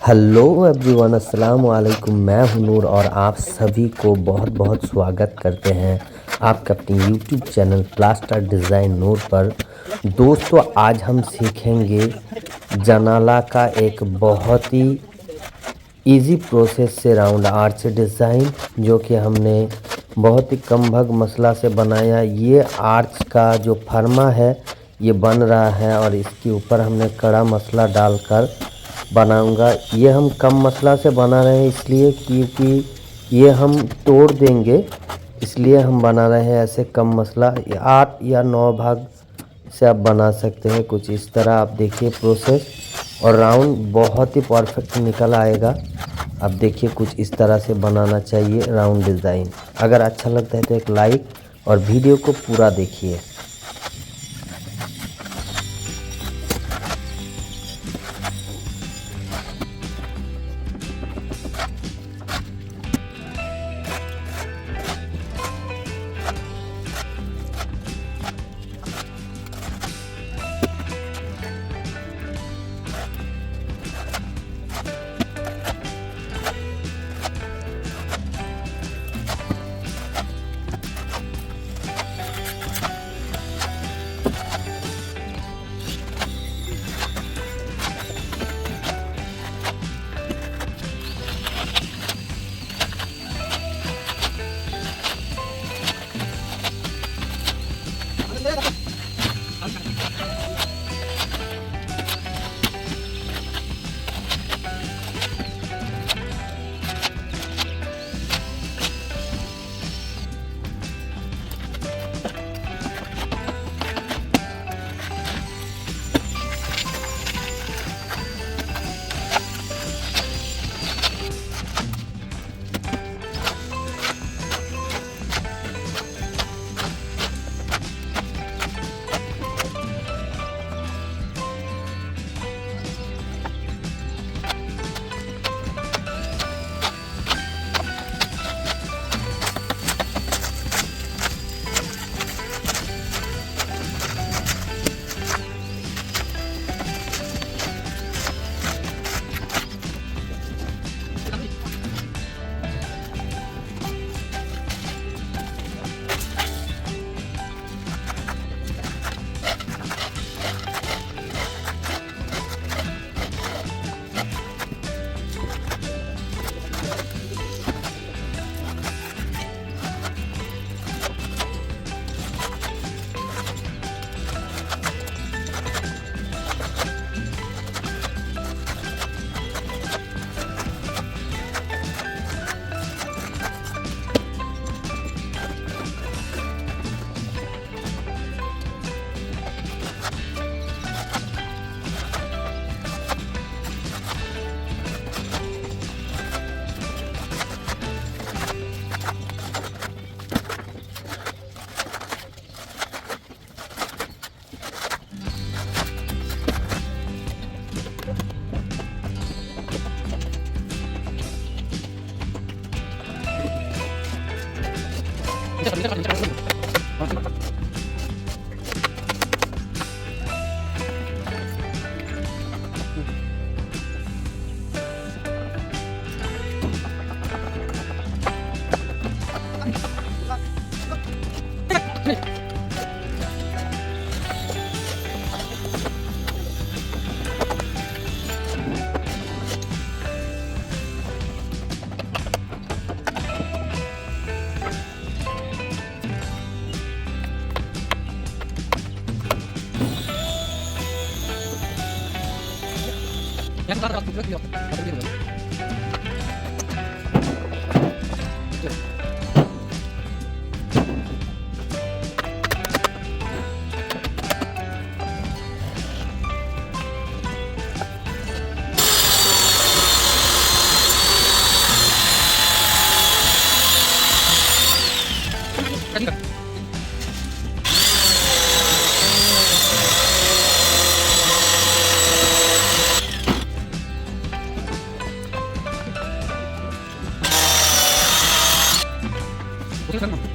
Hello everyone, अस्सलाम वालेकुम। मैं हूं नूर और आप सभी को बहुत बहुत स्वागत करते हैं आपके अपने यूट्यूब चैनल प्लास्टर डिज़ाइन नूर पर। दोस्तों, आज हम सीखेंगे जनाला का एक बहुत ही इजी प्रोसेस से राउंड आर्च डिज़ाइन, जो कि हमने बहुत ही कम भग मसला से बनाया। ये आर्च का जो फर्मा है ये बन रहा है और इसके ऊपर हमने कड़ा मसला डालकर बनाऊंगा। ये हम कम मसला से बना रहे हैं इसलिए क्योंकि ये हम तोड़ देंगे, इसलिए हम बना रहे हैं ऐसे कम मसला। 8 या 9 भाग से आप बना सकते हैं कुछ इस तरह। आप देखिए प्रोसेस, और राउंड बहुत ही परफेक्ट निकल आएगा। आप देखिए कुछ इस तरह से बनाना चाहिए राउंड डिज़ाइन। अगर अच्छा लगता है तो एक लाइक और वीडियो को पूरा देखिए। 어떻게 살나?